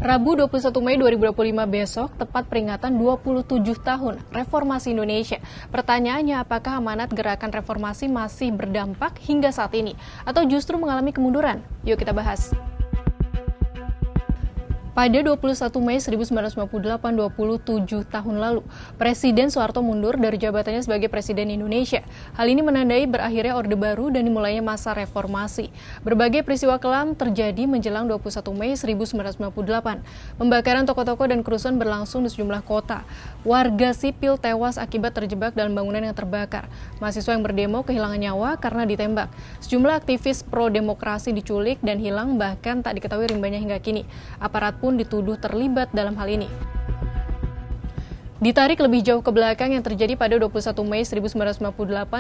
Rabu 21 Mei 2025 besok tepat peringatan 27 tahun Reformasi Indonesia. Pertanyaannya, apakah amanat gerakan reformasi masih berdampak hingga saat ini atau justru mengalami kemunduran? Yuk kita bahas. Pada 21 Mei 1958, 27 tahun lalu, Presiden Soeharto mundur dari jabatannya sebagai Presiden Indonesia. Hal ini menandai berakhirnya Orde Baru dan dimulainya masa reformasi. Berbagai peristiwa kelam terjadi menjelang 21 Mei 1958. Pembakaran toko-toko dan kerusuhan berlangsung di sejumlah kota. Warga sipil tewas akibat terjebak dalam bangunan yang terbakar. Mahasiswa yang berdemo kehilangan nyawa karena ditembak. Sejumlah aktivis pro-demokrasi diculik dan hilang, bahkan tak diketahui rimbanya hingga kini. Aparat pun dituduh terlibat dalam hal ini. Ditarik lebih jauh ke belakang, yang terjadi pada 21 Mei 1958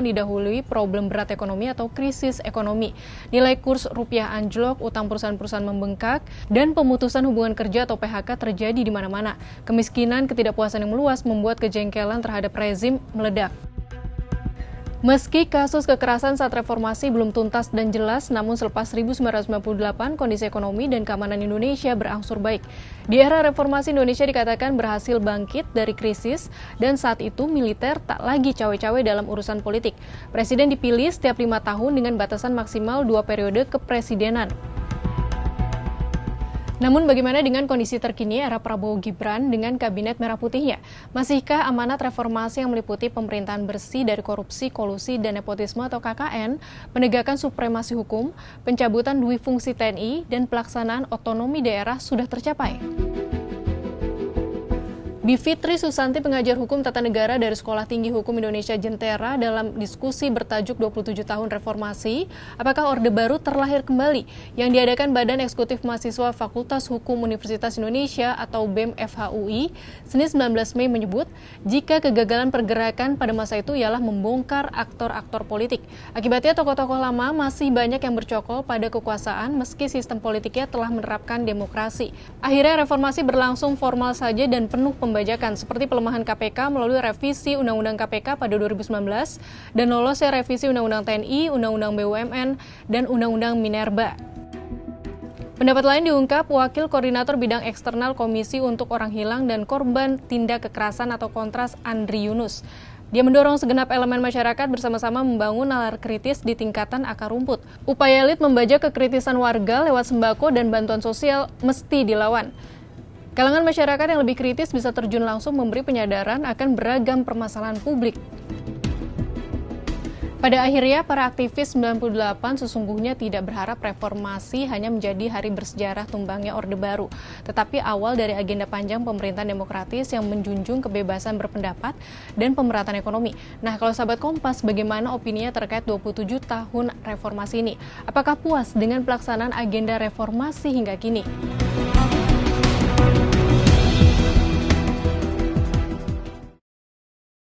didahului problem berat ekonomi atau krisis ekonomi. Nilai kurs rupiah anjlok, utang perusahaan-perusahaan membengkak, dan pemutusan hubungan kerja atau PHK terjadi di mana-mana. Kemiskinan, ketidakpuasan yang meluas membuat kejengkelan terhadap rezim meledak. Meski kasus kekerasan saat reformasi belum tuntas dan jelas, namun selepas 1998, kondisi ekonomi dan keamanan Indonesia berangsur baik. Di era reformasi, Indonesia dikatakan berhasil bangkit dari krisis, dan saat itu militer tak lagi cawe-cawe dalam urusan politik. Presiden dipilih setiap 5 tahun dengan batasan maksimal 2 periode kepresidenan. Namun bagaimana dengan kondisi terkini era Prabowo Gibran dengan Kabinet Merah Putihnya? Masihkah amanat reformasi yang meliputi pemerintahan bersih dari korupsi, kolusi, dan nepotisme atau KKN, penegakan supremasi hukum, pencabutan dui fungsi TNI, dan pelaksanaan otonomi daerah sudah tercapai? Bivitri Susanti, pengajar hukum tata negara dari Sekolah Tinggi Hukum Indonesia Jentera, dalam diskusi bertajuk 27 tahun reformasi, apakah Orde Baru terlahir kembali, yang diadakan Badan Eksekutif Mahasiswa Fakultas Hukum Universitas Indonesia atau BEM FHUI, Senin 19 Mei menyebut, jika kegagalan pergerakan pada masa itu ialah membongkar aktor-aktor politik. Akibatnya tokoh-tokoh lama masih banyak yang bercokol pada kekuasaan meski sistem politiknya telah menerapkan demokrasi. Akhirnya reformasi berlangsung formal saja dan penuh pembajakan, seperti pelemahan KPK melalui revisi Undang-Undang KPK pada 2019 dan lolosnya revisi Undang-Undang TNI, Undang-Undang BUMN, dan Undang-Undang Minerba. Pendapat lain diungkap Wakil Koordinator Bidang Eksternal Komisi untuk Orang Hilang dan Korban Tindak Kekerasan atau Kontras, Andri Yunus. Dia mendorong segenap elemen masyarakat bersama-sama membangun nalar kritis di tingkatan akar rumput. Upaya elit membajak kekritisan warga lewat sembako dan bantuan sosial mesti dilawan. Kalangan masyarakat yang lebih kritis bisa terjun langsung memberi penyadaran akan beragam permasalahan publik. Pada akhirnya, para aktivis 98 sesungguhnya tidak berharap reformasi hanya menjadi hari bersejarah tumbangnya Orde Baru, tetapi awal dari agenda panjang pemerintahan demokratis yang menjunjung kebebasan berpendapat dan pemerataan ekonomi. Nah, kalau sahabat Kompas, bagaimana opininya terkait 27 tahun reformasi ini? Apakah puas dengan pelaksanaan agenda reformasi hingga kini?